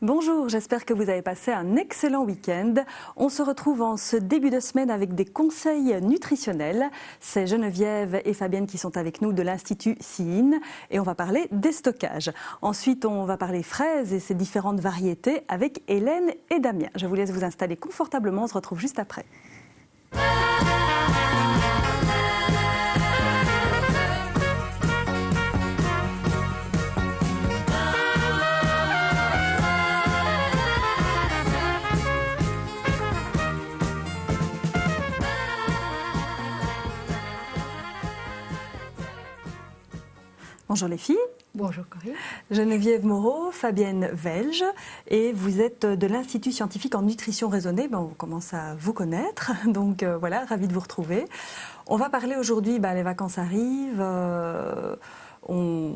Bonjour, j'espère que vous avez passé un excellent week-end. On se retrouve en ce début de semaine avec des conseils nutritionnels. C'est Geneviève et Fabienne qui sont avec nous de l'Institut CIIN et on va parler déstockage. Ensuite, on va parler fraises et ses différentes variétés avec Hélène et Damien. Je vous laisse vous installer confortablement, on se retrouve juste après. Bonjour les filles. Bonjour Corinne. Geneviève Moreau, Fabienne Welge et vous êtes de l'Institut scientifique en nutrition raisonnée. On commence à vous connaître, donc voilà, ravi de vous retrouver. On va parler aujourd'hui, les vacances arrivent, on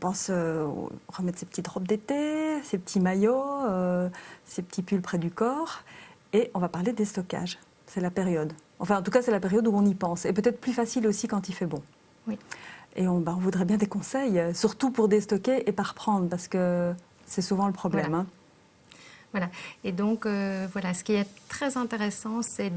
pense remettre ses petites robes d'été, ses petits maillots, ses petits pulls près du corps et on va parler des stockages. C'est la période. Enfin en tout cas c'est la période où on y pense et peut-être plus facile aussi quand il fait bon. Oui. Et on voudrait bien des conseils, surtout pour déstocker et pas reprendre, parce que c'est souvent le problème. Voilà. Voilà. Et donc, voilà, ce qui est très intéressant, c'est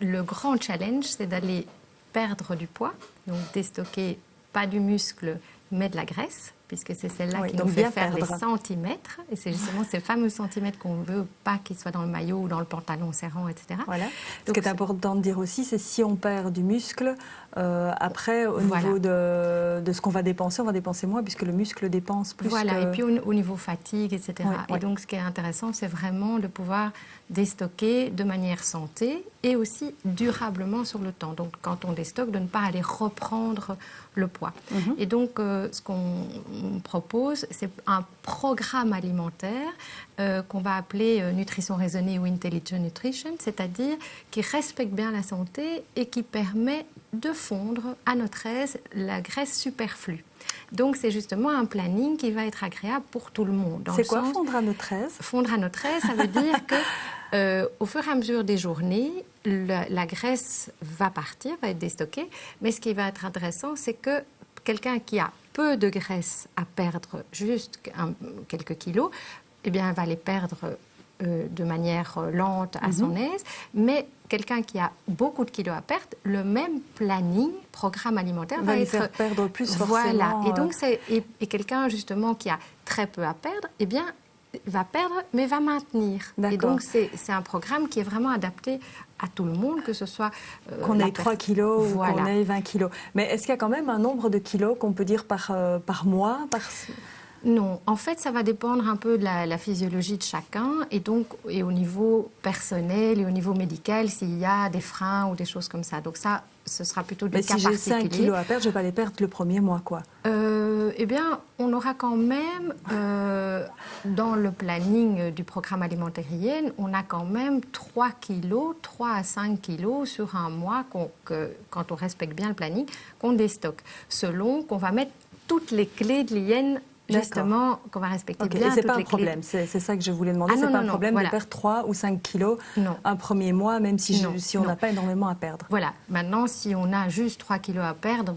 le grand challenge, c'est d'aller perdre du poids, donc déstocker pas du muscle, mais de la graisse, puisque c'est celle-là qui nous fait faire les centimètres. Et c'est justement ces fameux centimètres qu'on ne veut pas qu'ils soient dans le maillot ou dans le pantalon serrant, etc. Voilà. Ce qui est important de dire aussi, c'est si on perd du muscle, après, au niveau de ce qu'on va dépenser, on va dépenser moins, puisque le muscle dépense plus. Voilà, et puis au niveau fatigue, etc. Oui, et donc, ce qui est intéressant, c'est vraiment de pouvoir déstocker de manière santé et aussi durablement sur le temps. Donc, quand on déstocke, de ne pas aller reprendre le poids. Et donc, ce qu'on propose, c'est un programme alimentaire qu'on va appeler nutrition raisonnée ou intelligent nutrition, c'est-à-dire qui respecte bien la santé et qui permet de fondre à notre aise la graisse superflue. Donc, c'est justement un planning qui va être agréable pour tout le monde. C'est quoi fondre à notre aise? Fondre à notre aise, ça veut dire que au fur et à mesure des journées, la graisse va partir, va être déstockée. Mais ce qui va être intéressant, c'est que quelqu'un qui a peu de graisse à perdre, juste quelques kilos, eh bien, va les perdre de manière lente, à son aise. Mais quelqu'un qui a beaucoup de kilos à perdre, le même programme alimentaire va être... faire perdre plus forcément. Voilà. Et donc, et quelqu'un, justement, qui a très peu à perdre, eh bien, va perdre, mais va maintenir. Et donc, c'est un programme qui est vraiment adapté à tout le monde, que ce soit... qu'on ait 3 kilos ou qu'on ait 20 kilos. Mais est-ce qu'il y a quand même un nombre de kilos qu'on peut dire par mois Non, en fait, ça va dépendre un peu de la physiologie de chacun et au niveau personnel et au niveau médical, s'il y a des freins ou des choses comme ça. Donc ça, ce sera plutôt des cas particuliers. Mais si j'ai 5 kilos à perdre, je ne vais pas les perdre le premier mois, quoi. Eh bien, on aura quand même, dans le planning du programme alimentaire IN, on a quand même 3 à 5 kilos sur un mois, quand on respecte bien le planning, qu'on déstocke, selon qu'on va mettre toutes les clés de l'IN. Justement, qu'on va respecter bien toutes les clés. Et ce n'est pas un problème, c'est ça que je voulais demander. Ce n'est pas un problème de perdre 3 ou 5 kilos un premier mois, même si on n'a pas énormément à perdre. Voilà. Maintenant, si on a juste 3 kilos à perdre,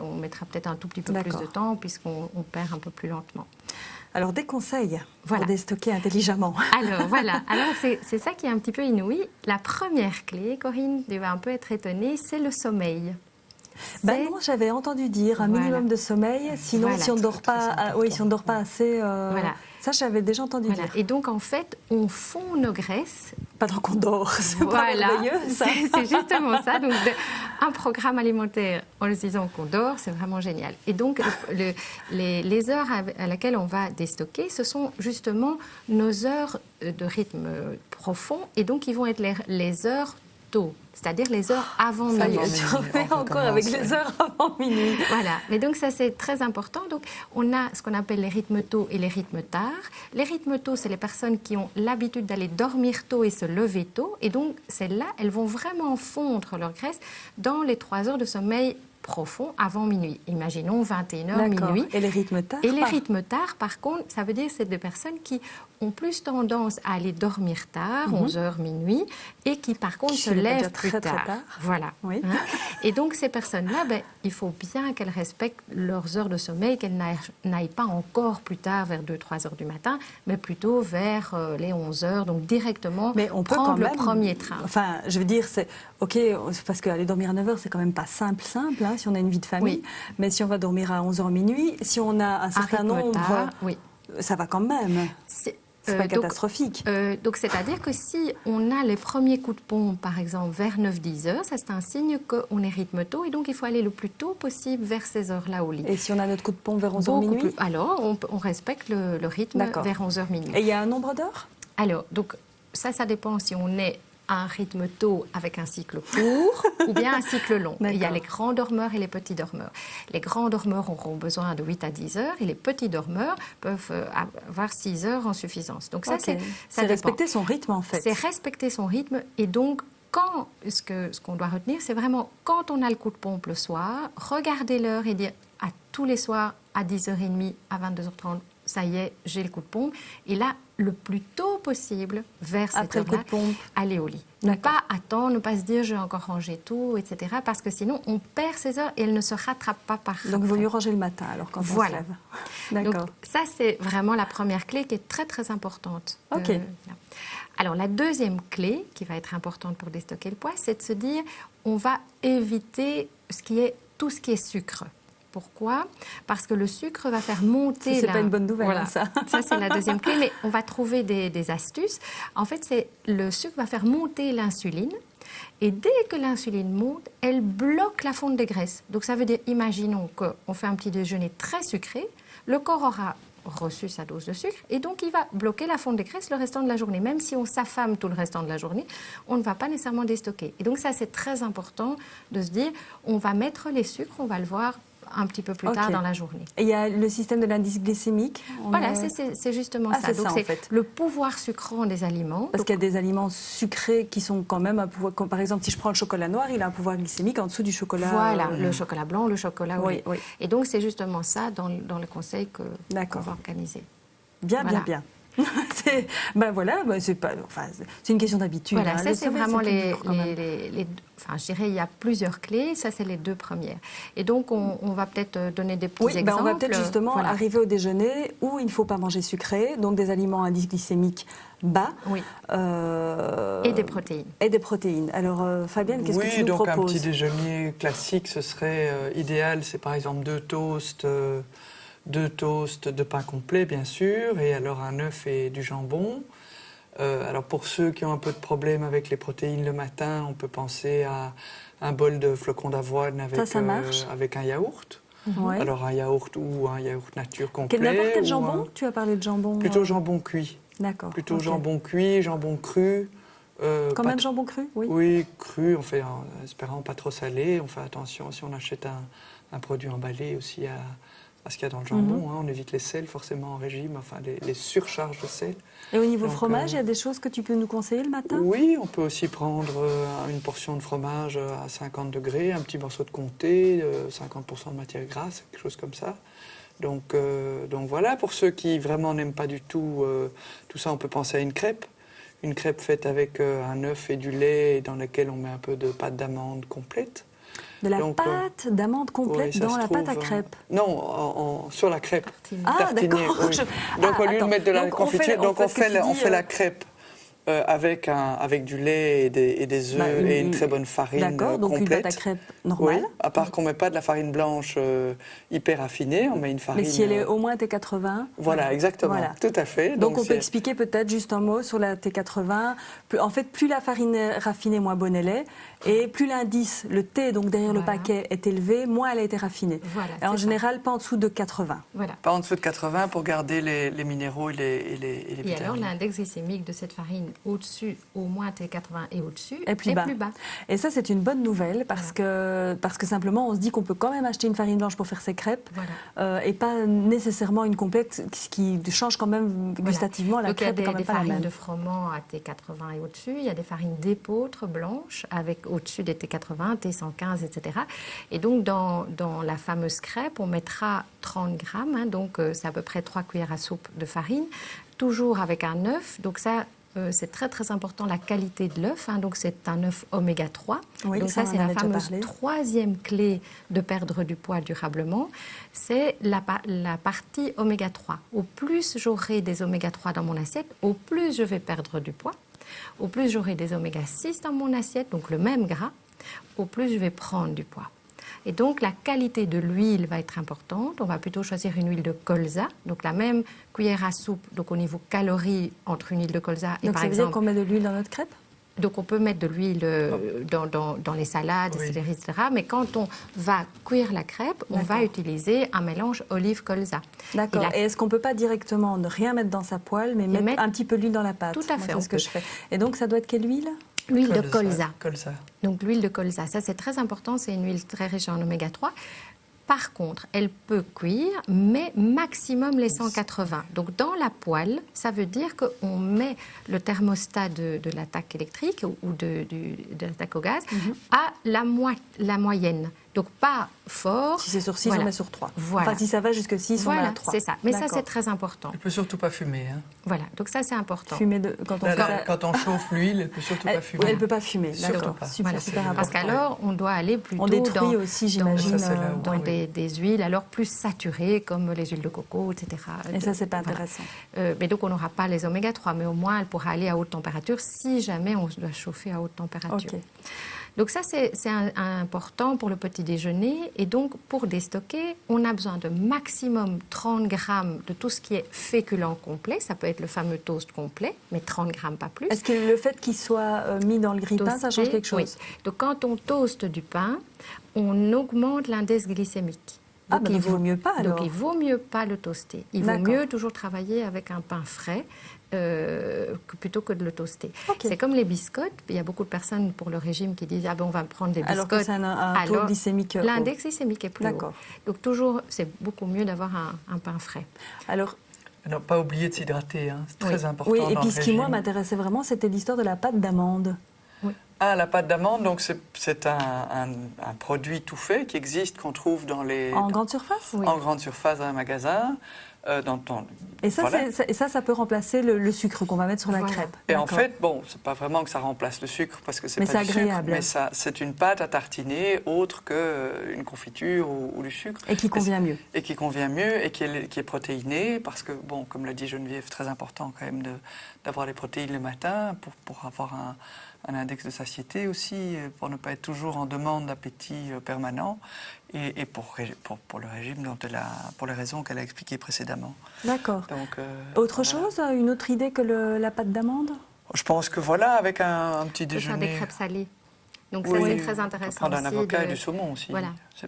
on mettra peut-être un tout petit peu plus de temps puisqu'on perd un peu plus lentement. Alors, des conseils pour déstocker intelligemment. Alors, voilà. Alors, c'est ça qui est un petit peu inouï. La première clé, Corinne, tu vas un peu être étonnée, c'est le sommeil. Non, j'avais entendu dire un minimum de sommeil, sinon si on ne dort pas assez, ça j'avais déjà entendu dire. Et donc en fait, on fond nos graisses. Pendant qu'on dort, c'est pas merveilleux ça. C'est justement ça, donc un programme alimentaire en le disant qu'on dort, c'est vraiment génial. Et donc les heures à laquelle on va déstocker, ce sont justement nos heures de rythme profond et donc ils vont être les heures tôt, c'est-à-dire les heures avant minuit. Tu refais encore avec les heures avant minuit. Voilà, mais donc ça c'est très important. Donc on a ce qu'on appelle les rythmes tôt et les rythmes tard. Les rythmes tôt, c'est les personnes qui ont l'habitude d'aller dormir tôt et se lever tôt. Et donc celles-là, elles vont vraiment fondre leur graisse dans les 3 heures de sommeil profond avant minuit. Imaginons 21h, D'accord. minuit. Et les rythmes tard? Et les rythmes tard, par contre, ça veut dire que c'est des personnes qui ont plus tendance à aller dormir tard, 11h, minuit, et qui, par contre, se veut pas lèvent dire plus très, tard. très tard. Voilà. Oui. Hein. Et donc, ces personnes-là, il faut bien qu'elles respectent leurs heures de sommeil, qu'elles n'aillent pas encore plus tard, vers 2-3 heures du matin, mais plutôt vers les 11h, donc directement Mais on peut prendre quand même, le premier train. Enfin, je veux dire, c'est OK, parce qu'aller dormir à 9h, c'est quand même pas simple, hein, si on a une vie de famille. Oui. Mais si on va dormir à 11h minuit, si on a un certain rythme nombre, tard, oui. ça va quand même. C'est pas catastrophique. Donc, c'est-à-dire que si on a les premiers coups de pompe, par exemple, vers 9-10 heures, ça c'est un signe qu'on est rythme tôt et donc il faut aller le plus tôt possible vers ces heures-là au lit. Et si on a notre coup de pompe vers 11h Beaucoup minuit plus. Alors, on respecte le rythme vers 11h minuit. Et il y a un nombre d'heures? Alors, donc, ça dépend si on est à un rythme tôt avec un cycle court ou bien un cycle long. Il y a les grands dormeurs et les petits dormeurs. Les grands dormeurs auront besoin de 8 à 10 heures et les petits dormeurs peuvent avoir 6 heures en suffisance. Donc ça, c'est dépend. respecter son rythme en fait. C'est respecter son rythme et donc ce qu'on doit retenir, c'est vraiment quand on a le coup de pompe le soir, regarder l'heure et dire à tous les soirs à 10h30, à 22h30, ça y est, j'ai le coup de pompe. Et là, le plus tôt possible, vers cette heure-là, aller au lit. Ne pas attendre, ne pas se dire, je vais encore ranger tout, etc. Parce que sinon, on perd ces heures et elles ne se rattrapent pas par après. Donc, il vaut mieux ranger le matin, alors, quand on se lève. D'accord. Donc, ça, c'est vraiment la première clé qui est très, très importante. OK. Alors, la deuxième clé, qui va être importante pour déstocker le poids, c'est de se dire, on va éviter tout ce qui est sucre. Pourquoi? Parce que le sucre va faire monter... C'est pas une bonne nouvelle, voilà. Ça, c'est la deuxième clé, mais on va trouver des astuces. En fait, le sucre va faire monter l'insuline. Et dès que l'insuline monte, elle bloque la fonte des graisses. Donc, ça veut dire, imaginons qu'on fait un petit déjeuner très sucré, le corps aura reçu sa dose de sucre et donc il va bloquer la fonte des graisses le restant de la journée. Même si on s'affame tout le restant de la journée, on ne va pas nécessairement déstocker. Et donc, ça, c'est très important de se dire, on va mettre les sucres, on va le voir un petit peu plus tard dans la journée. Et il y a le système de l'indice glycémique. Voilà, c'est justement ça. Donc, c'est le pouvoir sucrant des aliments. Parce qu'il y a des aliments sucrés qui sont quand même un pouvoir... Comme par exemple, si je prends le chocolat noir, il a un pouvoir glycémique en dessous du chocolat... Voilà, le chocolat blanc, le chocolat au lait. Oui. Et donc, c'est justement ça dans le conseil qu'on va organiser. Bien. C'est une question d'habitude. Voilà, ça c'est vraiment je dirais il y a plusieurs clés, ça c'est les deux premières. Et donc on va peut-être donner des petits exemples. On va peut-être justement arriver au déjeuner où il ne faut pas manger sucré, donc des aliments à indice glycémique bas. Oui. Et des protéines. Alors Fabienne, qu'est-ce que tu nous proposes? Oui, donc un petit déjeuner classique, ce serait idéal, c'est par exemple 2 toasts de pain complet, bien sûr, et alors un œuf et du jambon. Alors pour ceux qui ont un peu de problème avec les protéines le matin, on peut penser à un bol de flocons d'avoine avec un yaourt. Ouais. Alors un yaourt ou un yaourt nature complet. N'importe quel jambon? Tu as parlé de jambon. Plutôt jambon cuit. D'accord. Plutôt jambon cuit, jambon cru. Quand même jambon cru? Oui, cru, on fait en espérant pas trop salé. On fait attention si on achète un produit emballé aussi à ce qu'il y a dans le jambon. On évite les sels forcément en régime, enfin les surcharges de sel. Et au niveau fromage, il y a des choses que tu peux nous conseiller le matin? Oui, on peut aussi prendre une portion de fromage à 50 degrés, un petit morceau de comté, 50% de matière grasse, quelque chose comme ça. Donc voilà, pour ceux qui vraiment n'aiment pas du tout tout ça, on peut penser à une crêpe. Une crêpe faite avec un œuf et du lait dans laquelle on met un peu de pâte d'amande complète. De la pâte d'amande complète dans la pâte à crêpe? Non, sur la crêpe. Ah, d'accord. Oui. Donc, au lieu de mettre de la confiture, on fait la crêpe avec du lait et des œufs et une très bonne farine complète. D'accord, donc une pâte à crêpe normale. Oui, à part qu'on ne met pas de la farine blanche hyper raffinée, on met une farine... Mais si elle est au moins T80. Voilà, exactement, tout à fait. Donc on peut expliquer peut-être juste un mot sur la T80. En fait, plus la farine est raffinée, moins bonne elle est. Et plus l'indice, le T, donc derrière le paquet, est élevé, moins elle a été raffinée. Voilà, et en général, pas en dessous de 80. Voilà. Pas en dessous de 80 pour garder les minéraux et les vitamines. Et alors, l'index glycémique de cette farine au-dessus, au moins T80 et au-dessus, Et plus bas. Et ça, c'est une bonne nouvelle parce que simplement, on se dit qu'on peut quand même acheter une farine blanche pour faire ses crêpes et pas nécessairement une complète, ce qui change quand même gustativement. La crêpe est quand même pas la même. Il y a des farines de froment à T80 et au-dessus. Il y a des farines d'épeautre blanches avec au-dessus des T80, T115, etc. Et donc, dans la fameuse crêpe, on mettra 30 grammes, donc c'est à peu près 3 cuillères à soupe de farine, toujours avec un œuf. Donc ça, c'est très très important, la qualité de l'œuf. Donc c'est un œuf oméga 3. Oui, donc ça, c'est la fameuse troisième clé de perdre du poids durablement. C'est la partie oméga 3. Au plus j'aurai des oméga 3 dans mon assiette, au plus je vais perdre du poids. Au plus j'aurai des oméga 6 dans mon assiette, donc le même gras, au plus je vais prendre du poids. Et donc, la qualité de l'huile va être importante. On va plutôt choisir une huile de colza, donc la même cuillère à soupe, donc au niveau calories entre une huile de colza et donc par ça veut exemple... dire qu'on met de l'huile dans notre crêpe? Donc, on peut mettre de l'huile dans les salades, etc., etc. Mais quand on va cuire la crêpe, on va utiliser un mélange olive-colza. D'accord. Et est-ce qu'on ne peut pas directement ne rien mettre dans sa poêle, mais mettre un petit peu d'huile dans la pâte? Tout à fait. C'est ce que je fais. Et donc, ça doit être quelle huile? L'huile de colza. Colza. Donc l'huile de colza, ça c'est très important, c'est une huile très riche en oméga 3. Par contre, elle peut cuire, mais maximum les 180. Donc dans la poêle, ça veut dire qu'on met le thermostat de l'attaque électrique ou de l'attaque au gaz à la moyenne. Donc pas fort. Si c'est sur 6, on met sur 3. Voilà. Enfin, si ça va jusque 6, on met à 3. C'est ça. Mais ça, c'est très important. Elle ne peut surtout pas fumer. Voilà, donc ça, c'est important. Fumer quand on chauffe l'huile, elle ne peut surtout pas fumer. Elle ne peut pas fumer, d'accord. Super important. Parce qu'alors, on doit aller plutôt on détruit aussi, j'imagine, dans des huiles alors plus saturées, comme les huiles de coco, etc. Et ça, c'est pas intéressant. Mais donc, on n'aura pas les oméga 3, mais au moins, elle pourra aller à haute température si jamais on doit chauffer à haute température. Okay. Donc ça, c'est important pour le petit déjeuner. Et donc, pour déstocker, on a besoin de maximum 30 grammes de tout ce qui est féculent complet. Ça peut être le fameux toast complet, mais 30 grammes, pas plus. Est-ce que le fait qu'il soit mis dans le grille-pain, ça change quelque chose? Oui. Donc, quand on toaste du pain, on augmente l'index glycémique. Donc, il vaut mieux pas, alors? Donc, il vaut mieux pas le toaster. Il vaut mieux toujours travailler avec un pain frais plutôt que de le toaster. Okay. C'est comme les biscottes. Il y a beaucoup de personnes pour le régime qui disent on va prendre des biscottes. Alors que c'est un taux glycémique l'index glycémique est plus haut. Donc toujours, c'est beaucoup mieux d'avoir un pain frais. Alors, ne pas oublier de s'hydrater, c'est très important. Oui, et puis ce qui moi m'intéressait vraiment, c'était l'histoire de la pâte d'amande. Oui. La pâte d'amande, donc c'est un produit tout fait qui existe, qu'on trouve dans les... En grande surface? En grande surface dans un magasin. Et ça peut remplacer le sucre qu'on va mettre sur la crêpe. Et en fait, c'est pas vraiment que ça remplace le sucre parce que c'est pas du agréable. Sucre, mais c'est une pâte à tartiner autre qu'une confiture ou du sucre. Et qui convient mieux. Et qui convient mieux et qui est protéinée parce que, comme l'a dit Geneviève, très important quand même d'avoir les protéines le matin pour avoir un index de satiété aussi, pour ne pas être toujours en demande d'appétit permanent et pour le régime pour les raisons qu'elle a expliquées précédemment. D'accord. Autre chose, une autre idée que la pâte d'amande? Je pense que avec un petit déjeuner... Faire des crêpes salées. Donc ça, c'est très intéressant. Prendre un avocat et du saumon aussi. Voilà. Ça,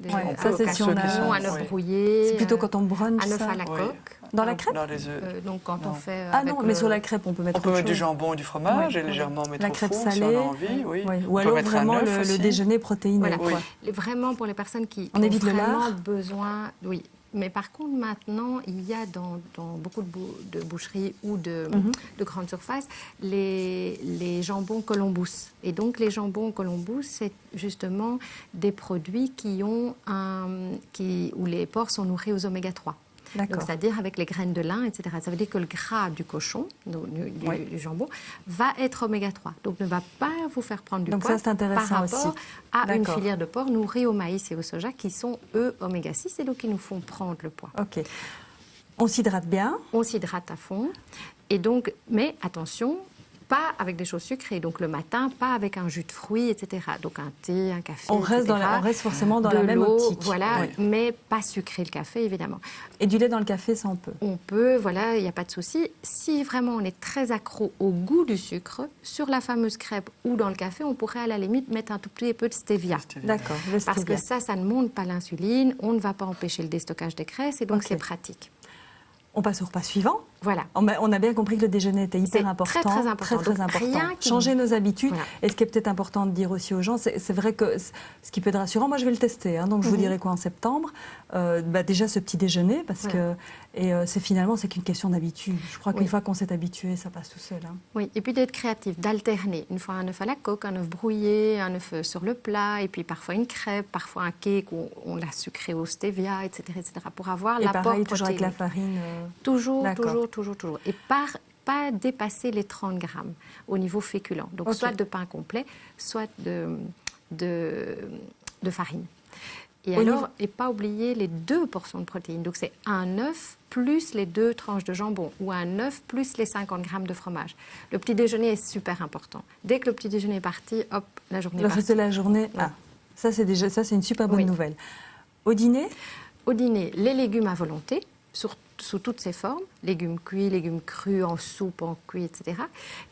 c'est si on a un œuf brouillé. C'est plutôt quand on brunch, un œuf à la coque. Dans la crêpe? Dans les œufs. Donc quand on fait... mais sur la crêpe, on peut mettre du jambon et du fromage et légèrement mettre la crêpe salée, si on a envie. Oui. Ou alors vraiment le déjeuner protéiné. Voilà. Vraiment pour les personnes qui on ont évite vraiment besoin... Oui. Mais par contre, maintenant, il y a dans beaucoup de boucheries ou de grandes surfaces les jambons Columbus. Et donc, les jambons Columbus, c'est justement des produits où les porcs sont nourris aux oméga 3. C'est-à-dire avec les graines de lin, etc. Ça veut dire que le gras du cochon, du jambon, va être oméga 3. Donc ne va pas vous faire prendre du poids par rapport à une filière de porc nourrie au maïs et au soja qui sont, eux, oméga 6 et donc qui nous font prendre le poids. Ok. On s'hydrate bien? On s'hydrate à fond. Et donc, mais attention, pas avec des choses sucrées. Donc le matin, pas avec un jus de fruits, etc. Donc un thé, un café, on reste forcément dans la même optique. Voilà, mais pas sucré le café, évidemment. Et du lait dans le café, ça on peut? On peut, il n'y a pas de souci. Si vraiment on est très accro au goût du sucre, sur la fameuse crêpe ou dans le café, on pourrait à la limite mettre un tout petit peu de stevia. D'accord. Parce que ça ne monte pas l'insuline, on ne va pas empêcher le déstockage des graisses et donc c'est pratique. On passe au repas suivant. Voilà. On a bien compris que le déjeuner était hyper important. Très, très important. Très, très important. Rien qui... Changer nos habitudes. Voilà. Et ce qui est peut-être important de dire aussi aux gens, c'est vrai que ce qui peut être rassurant, moi je vais le tester, hein, donc je vous dirai quoi en septembre. Déjà ce petit déjeuner, parce que c'est finalement c'est qu'une question d'habitude. Je crois qu'une fois qu'on s'est habitué, ça passe tout seul. Hein. Oui, et puis d'être créatif, d'alterner. Une fois un œuf à la coque, un œuf brouillé, un œuf sur le plat, et puis parfois une crêpe, parfois un cake où on l'a sucré au stevia, etc., pour avoir l'apport pareil, protéique. toujours avec la farine. Toujours. Et pas dépasser les 30 grammes au niveau féculent. Donc soit de pain complet, soit de farine. Et pas oublier les 2 portions de protéines. Donc c'est un œuf plus les 2 tranches de jambon ou un œuf plus les 50 grammes de fromage. Le petit déjeuner est super important. Dès que le petit déjeuner est parti, hop, la journée est partie. Le reste de la journée, ça c'est une super bonne nouvelle. Au dîner ? Au dîner, les légumes à volonté, sous toutes ses formes, légumes cuits, légumes crus, en soupe, en cuit, etc.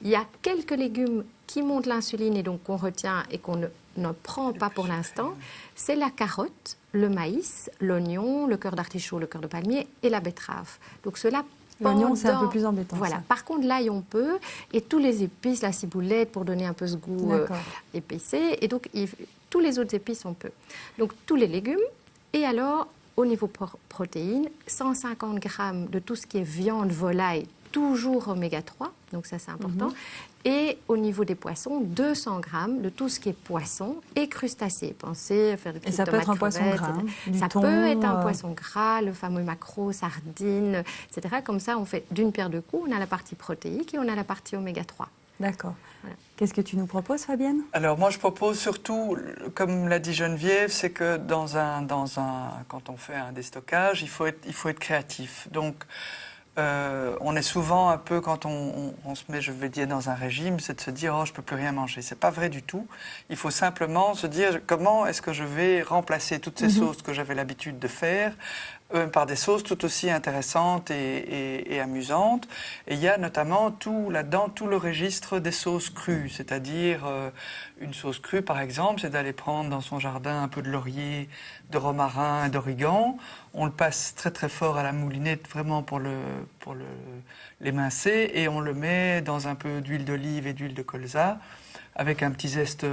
Il y a quelques légumes qui montent l'insuline et donc qu'on retient et qu'on ne prend pas pour l'instant. C'est la carotte, le maïs, l'oignon, le cœur d'artichaut, le cœur de palmier et la betterave. Donc cela l'oignon, c'est un peu plus embêtant. Voilà. Ça. Par contre, l'ail, on peut. Et tous les épices, la ciboulette, pour donner un peu ce goût épicé. Et donc, tous les autres épices, on peut. Donc, tous les légumes. Et alors, au niveau protéines, 150 grammes de tout ce qui est viande, volaille, toujours oméga 3. Donc, ça, c'est important. Et au niveau des poissons, 200 grammes de tout ce qui est poisson et crustacés. Pensez à faire des petites tomates. Et ça peut être un poisson gras. Ça peut être un poisson gras, le fameux maquereau, sardines, etc. Comme ça, on fait d'une pierre deux coups. On a la partie protéique et on a la partie oméga 3. D'accord. Voilà. Qu'est-ce que tu nous proposes, Fabienne ? Alors moi, je propose surtout, comme l'a dit Geneviève, c'est que quand on fait un déstockage, il faut être créatif. Donc, on est souvent un peu, quand on se met, je vais dire, dans un régime, c'est de se dire « Oh, je ne peux plus rien manger ». Ce n'est pas vrai du tout. Il faut simplement se dire « Comment est-ce que je vais remplacer toutes ces sauces que j'avais l'habitude de faire par des sauces tout aussi intéressantes et amusantes ». Et il y a notamment là-dedans tout le registre des sauces crues, c'est-à-dire une sauce crue, par exemple, c'est d'aller prendre dans son jardin un peu de laurier, de romarin et d'origan. On le passe très très fort à la moulinette, vraiment pour l'émincer, et on le met dans un peu d'huile d'olive et d'huile de colza, avec un petit zeste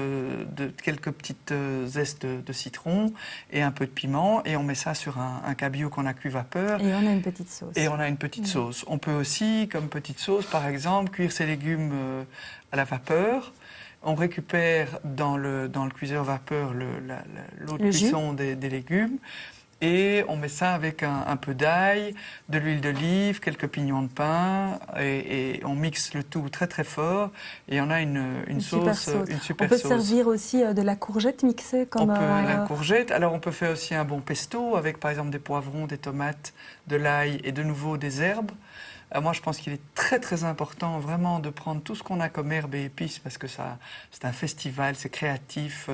quelques petites zestes de citron et un peu de piment, et on met ça sur un cabillaud qu'on a cuit vapeur. Et on a une petite sauce. Et on a une petite sauce. On peut aussi, comme petite sauce, par exemple, cuire ses légumes à la vapeur. On récupère dans le cuiseur vapeur l'eau de cuisson des légumes. Et on met ça avec un peu d'ail, de l'huile d'olive, quelques pignons de pain, et on mixe le tout très très fort, et on a une sauce, une super sauce. On peut servir aussi de la courgette mixée comme... On peut la courgette. Alors on peut faire aussi un bon pesto avec par exemple des poivrons, des tomates, de l'ail et de nouveau des herbes. Moi, je pense qu'il est très, très important vraiment de prendre tout ce qu'on a comme herbes et épices, parce que c'est un festival, c'est créatif.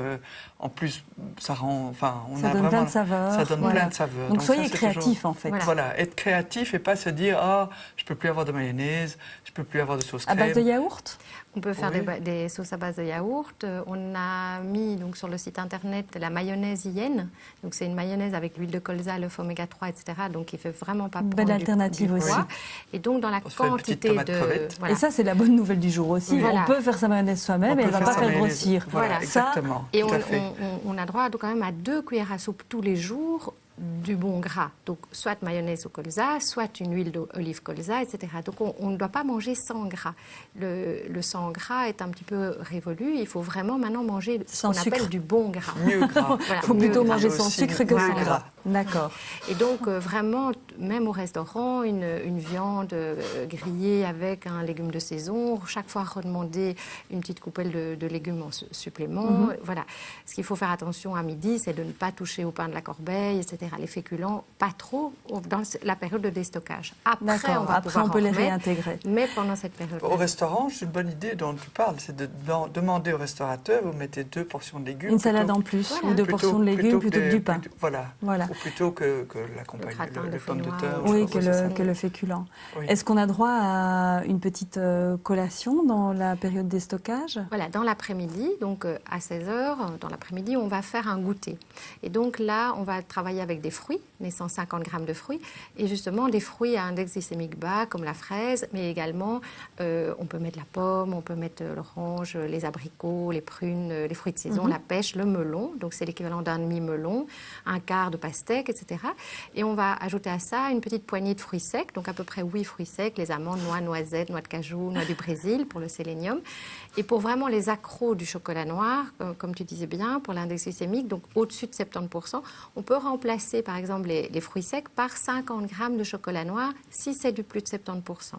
En plus, ça rend... Enfin, ça donne plein de saveurs. Ça donne plein de saveurs. Donc soyez créatifs, en fait. Voilà, être créatif et pas se dire « Ah, je ne peux plus avoir de mayonnaise, je ne peux plus avoir de sauce crème. » À base de yaourt ? On peut faire des sauces à base de yaourt. On a mis donc, sur le site internet la mayonnaise Yen. Donc c'est une mayonnaise avec l'huile de colza, l'œuf oméga 3, etc. Donc il ne fait vraiment pas prendre belle alternative du aussi. Poids. Et donc dans la quantité de... Voilà. Et ça, c'est la bonne nouvelle du jour aussi. Voilà. On peut faire sa mayonnaise soi-même et elle ne va pas faire grossir. Voilà, exactement. Et on a droit quand même à 2 cuillères à soupe tous les jours du bon gras. Donc, soit mayonnaise au colza, soit une huile d'olive colza, etc. Donc, on ne doit pas manger sans gras. Le sans gras est un petit peu révolu. Il faut vraiment maintenant manger ce qu'on appelle du bon gras. Mieux gras. Il faut plutôt manger sans sucre que sans gras. D'accord. Et donc, vraiment, même au restaurant, une viande grillée avec un légume de saison, chaque fois redemander une petite coupelle de légumes en supplément. Voilà. Ce qu'il faut faire attention à midi, c'est de ne pas toucher au pain de la corbeille, etc. Les féculents, pas trop dans la période de déstockage. Après, on peut les réintégrer. Mais pendant cette période. Au restaurant, c'est une bonne idée dont tu parles, c'est de demander au restaurateur, vous mettez 2 portions de légumes. Une salade en plus, ou 2 portions de légumes plutôt que du pain. Voilà. Ou plutôt que le pomme de terre. Oui, que le féculent. Oui. Est-ce qu'on a droit à une petite collation dans la période des stockages? Voilà, dans l'après-midi, donc à 16h, dans l'après-midi, on va faire un goûter. Et donc là, on va travailler avec des fruits, les 150 grammes de fruits, et justement des fruits à index glycémique bas, comme la fraise, mais également, on peut mettre la pomme, on peut mettre l'orange, les abricots, les prunes, les fruits de saison, la pêche, le melon, donc c'est l'équivalent d'un demi-melon, un quart de pastèque, etc. Et on va ajouter à ça une petite poignée de fruits secs, donc à peu près 8 fruits secs, les amandes, noix, noisettes, noix de cajou, noix du Brésil pour le sélénium. Et pour vraiment les accros du chocolat noir, comme tu disais bien, pour l'index glycémique, donc au-dessus de 70%, on peut remplacer par exemple les fruits secs par 50 grammes de chocolat noir si c'est du plus de 70%.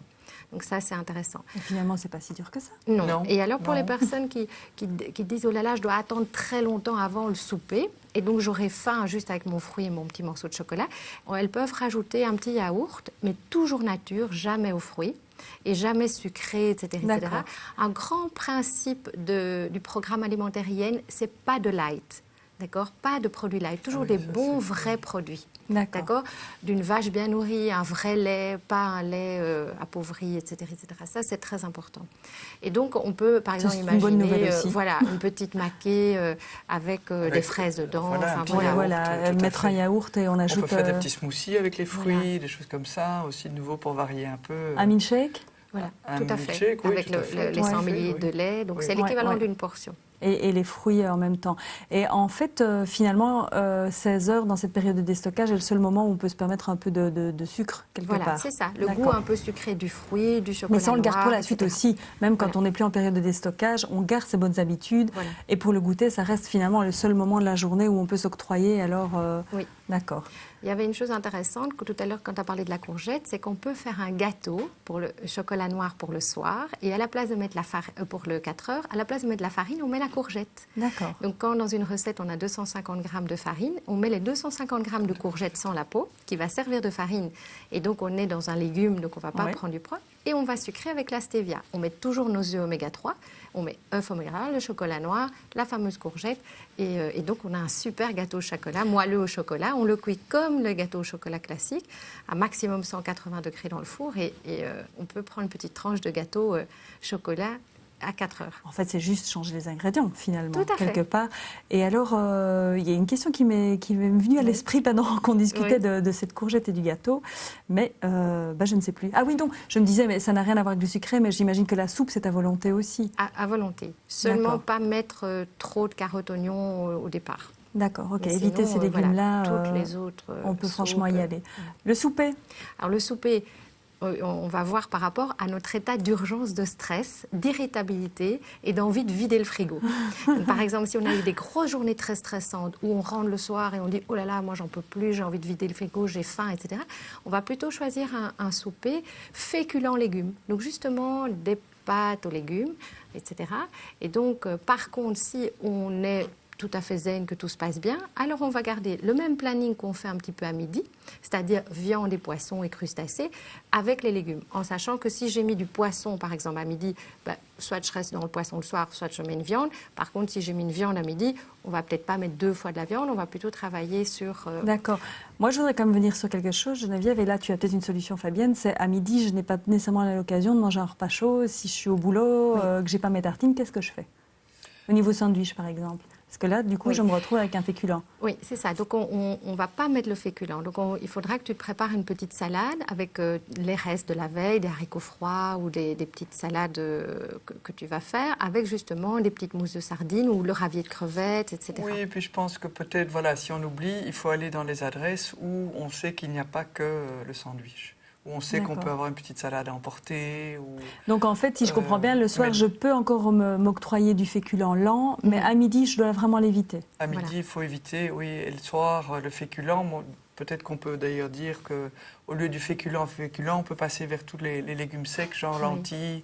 Donc ça, c'est intéressant. Et finalement, c'est pas si dur que ça. Non. Et alors, pour les personnes qui disent « Oh là là, je dois attendre très longtemps avant le souper, et donc j'aurai faim juste avec mon fruit et mon petit morceau de chocolat », elles peuvent rajouter un petit yaourt, mais toujours nature, jamais aux fruits et jamais sucré, etc. etc. Un grand principe du programme alimentaire IN, c'est pas de light. D'accord, pas de produits light, toujours des bons, vrais produits. D'accord, d'une vache bien nourrie, un vrai lait, pas un lait appauvri, etc., etc. Ça, c'est très important. Et donc, on peut, par exemple, imaginer une petite maquée avec des fraises dedans. Mettre un yaourt et on ajoute... On peut faire des petits smoothies avec les fruits, des choses comme ça, aussi de nouveau pour varier un peu. Un milkshake? Voilà, tout à fait, avec les 100 ml de lait. Donc, c'est l'équivalent d'une portion. Et les fruits en même temps. Et en fait, finalement, 16 heures dans cette période de déstockage est le seul moment où on peut se permettre un peu de sucre, quelque part. Voilà, c'est ça. Le goût un peu sucré du fruit, du chocolat. Mais ça, on le garde pour la suite etc. aussi. Même quand on n'est plus en période de déstockage, on garde ses bonnes habitudes. Voilà. Et pour le goûter, ça reste finalement le seul moment de la journée où on peut s'octroyer. Alors, oui. D'accord. Il y avait une chose intéressante que tout à l'heure, quand tu as parlé de la courgette, c'est qu'on peut faire un gâteau pour le chocolat noir pour le soir, et à la place de mettre la farine pour le 4 heures, à la place de mettre la farine, on met la courgette. D'accord. Donc quand dans une recette on a 250 grammes de farine, on met les 250 grammes de courgette sans la peau, qui va servir de farine, et donc on est dans un légume, donc on ne va pas prendre du poids, et on va sucrer avec la stevia. On met toujours nos œufs oméga 3, on met œufs oméga 3, le chocolat noir, la fameuse courgette, et donc on a un super gâteau au chocolat, moelleux au chocolat. On le cuit comme le gâteau au chocolat classique, à maximum 180 degrés dans le four, et on peut prendre une petite tranche de gâteau chocolat à 4 heures. En fait, c'est juste changer les ingrédients, finalement, tout à fait. quelque part. Et alors, il y a une question qui m'est venue à l'esprit pendant qu'on discutait de cette courgette et du gâteau, mais je ne sais plus. Ah oui, non, je me disais, mais ça n'a rien à voir avec du sucré, mais j'imagine que la soupe, c'est à volonté aussi. À volonté. Seulement pas mettre trop de carottes, oignons au départ. D'accord, ok. Mais éviter sinon, ces légumes-là. Toutes les autres. On peut franchement y aller. Le souper? Alors, le souper, on va voir par rapport à notre état d'urgence, de stress, d'irritabilité et d'envie de vider le frigo. Donc, par exemple, si on a eu des grosses journées très stressantes où on rentre le soir et on dit « Oh là là, moi j'en peux plus, j'ai envie de vider le frigo, j'ai faim, etc. » On va plutôt choisir un souper féculent légumes. Donc justement, des pâtes aux légumes, etc. Et donc, par contre, si on est tout à fait zen, que tout se passe bien, alors on va garder le même planning qu'on fait un petit peu à midi, c'est-à-dire viande et poissons et crustacés, avec les légumes, en sachant que si j'ai mis du poisson, par exemple, à midi, soit je reste dans le poisson le soir, soit je mets une viande. Par contre, si j'ai mis une viande à midi, on va peut-être pas mettre 2 fois de la viande, on va plutôt travailler sur... D'accord. Moi, je voudrais quand même venir sur quelque chose, Geneviève, et là, tu as peut-être une solution, Fabienne, c'est à midi, je n'ai pas nécessairement l'occasion de manger un repas chaud. Si je suis au boulot, que j'ai pas mes tartines, qu'est-ce que je fais? Au niveau sandwich, par exemple. Parce que là, du coup, je me retrouve avec un féculent. Oui, c'est ça. Donc, on ne va pas mettre le féculent. Donc, il faudra que tu te prépares une petite salade avec les restes de la veille, des haricots froids ou des petites salades que tu vas faire, avec justement des petites mousses de sardines ou le ravier de crevettes, etc. Oui, et puis je pense que peut-être, voilà, si on oublie, il faut aller dans les adresses où on sait qu'il n'y a pas que le sandwich. Où on sait qu'on peut avoir une petite salade à emporter. Ou, donc en fait, si je comprends bien, le soir, je peux encore m'octroyer du féculent lent, mais à midi, je dois vraiment l'éviter. À midi, il faut éviter, oui. Et le soir, le féculent, peut-être qu'on peut d'ailleurs dire qu'au lieu du féculent, on peut passer vers tous les légumes secs, genre lentilles,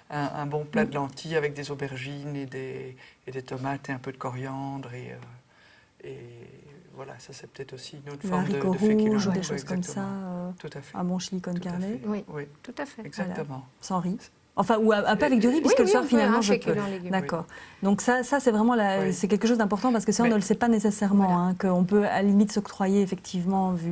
un bon plat de lentilles avec des aubergines et des tomates et un peu de coriandre. Et voilà, ça c'est peut-être aussi une autre forme de féculent. Ou des choses comme ça. Tout à fait. Un bon chili con carne. Oui, tout à fait. Exactement. Voilà. Sans riz. Enfin, ou un peu avec du riz, puisque le soir, on peut, finalement, un je peux. féculent légume. D'accord. Donc ça c'est vraiment c'est quelque chose d'important, parce que ça, on ne le sait pas nécessairement, Voilà. qu'on peut à la limite s'octroyer, effectivement, vu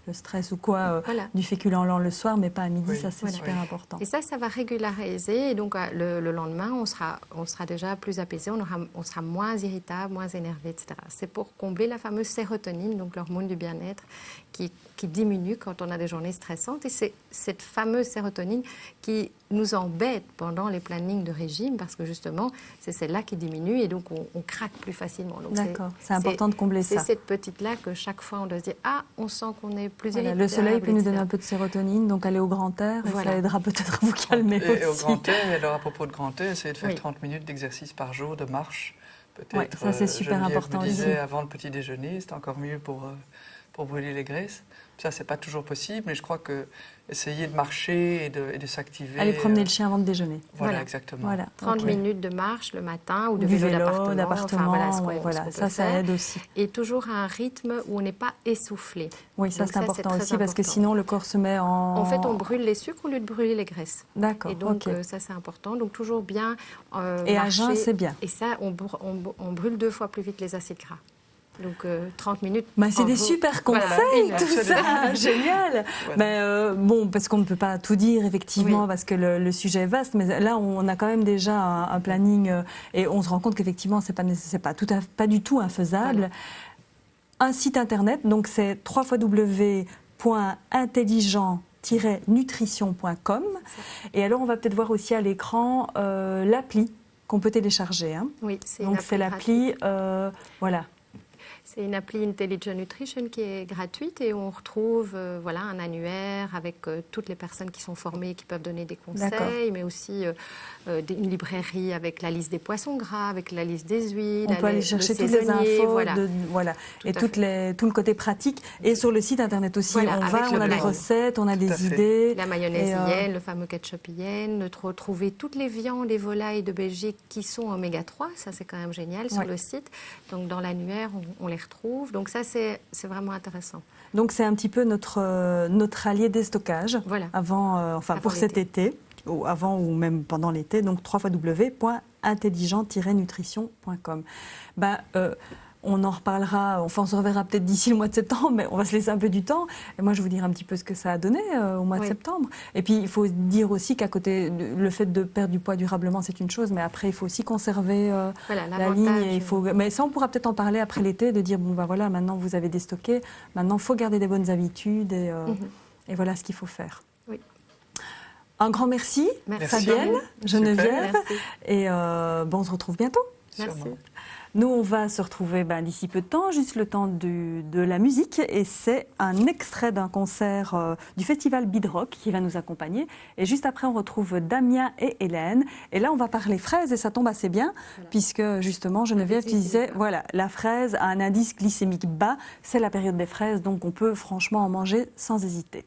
le stress ou quoi, du féculent lent le soir, mais pas à midi. Ça, c'est super important. Et ça va régulariser. Et donc, le lendemain, on sera déjà plus apaisé, on sera moins irritable, moins énervé, etc. C'est pour combler la fameuse sérotonine, donc l'hormone du bien-être, qui diminue quand on a des journées stressantes. Et c'est cette fameuse sérotonine qui nous embête pendant les plannings de régime, parce que justement, c'est celle-là qui diminue et donc on craque plus facilement. D'accord, c'est important de combler ça. C'est cette petite-là que chaque fois on doit se dire « Ah, on sent qu'on est plus irritable. » Le soleil peut nous donner un peu de sérotonine, donc aller au grand air, et ça aidera peut-être à vous calmer aussi. Et au grand air, et alors à propos de grand air, essayez de faire 30 minutes d'exercice par jour, de marche. Peut-être, ça c'est super important vous aussi. disais avant le petit déjeuner, c'est encore mieux pour brûler les graisses. Ça, c'est pas toujours possible, mais je crois que essayer de marcher et de s'activer. Aller promener le chien avant de déjeuner. Voilà, exactement. Voilà. 30 minutes de marche le matin ou de du vélo d'appartement. Enfin, ça aide aussi. Et toujours à un rythme où on n'est pas essoufflé. Oui, ça c'est important aussi, parce que sinon le corps se met en... En fait, on brûle les sucres au lieu de brûler les graisses. D'accord. Et donc, ça c'est important. Donc, toujours bien et marcher. à jeun, c'est bien. Et ça, on brûle 2 fois plus vite les acides gras. Donc 30 minutes. C'est des super conseils, tout ça, génial. Voilà. Mais pas qu'on ne peut pas tout dire effectivement, parce que le sujet est vaste. Mais là, on a quand même déjà un planning et on se rend compte qu'effectivement, c'est pas du tout infaisable. Voilà. Un site internet, donc c'est www.intelligent-nutrition.com. Et alors, on va peut-être voir aussi à l'écran l'appli qu'on peut télécharger. Hein. Oui, c'est donc c'est l'appli, voilà. C'est une appli Intelligent Nutrition qui est gratuite et on retrouve un annuaire avec toutes les personnes qui sont formées, qui peuvent donner des conseils, mais aussi une librairie avec la liste des poissons gras, avec la liste des huiles. On peut aller chercher toutes les infos, et tout le côté pratique. Et sur le site internet aussi, on a des recettes, on a des idées. La mayonnaise Yen, le fameux ketchup Yen, retrouver toutes les viandes et volailles de Belgique qui sont oméga 3, ça c'est quand même génial sur le site. Donc dans l'annuaire, on les retrouve. Donc ça, c'est vraiment intéressant. Donc c'est un petit peu notre allié déstockage avant pour cet été, ou avant ou même pendant l'été. Donc www.intelligent-nutrition.com. On en reparlera, on se reverra peut-être d'ici le mois de septembre, mais on va se laisser un peu du temps. Et moi, je vais vous dire un petit peu ce que ça a donné au mois de septembre. Et puis, il faut dire aussi qu'à côté, le fait de perdre du poids durablement, c'est une chose, mais après, il faut aussi conserver la ligne. Et mais ça, on pourra peut-être en parler après l'été, de dire, maintenant, vous avez déstocké, maintenant, il faut garder des bonnes habitudes et voilà ce qu'il faut faire. Oui. Un grand merci. Fabienne, Geneviève. Merci. Et on se retrouve bientôt. Merci. Nous, on va se retrouver d'ici peu de temps, juste le temps de la musique. Et c'est un extrait d'un concert du festival Bidrock qui va nous accompagner. Et juste après, on retrouve Damien et Hélène. Et là, on va parler fraises et ça tombe assez bien, puisque justement, Geneviève, tu disais, la fraise a un indice glycémique bas. C'est la période des fraises, donc on peut franchement en manger sans hésiter.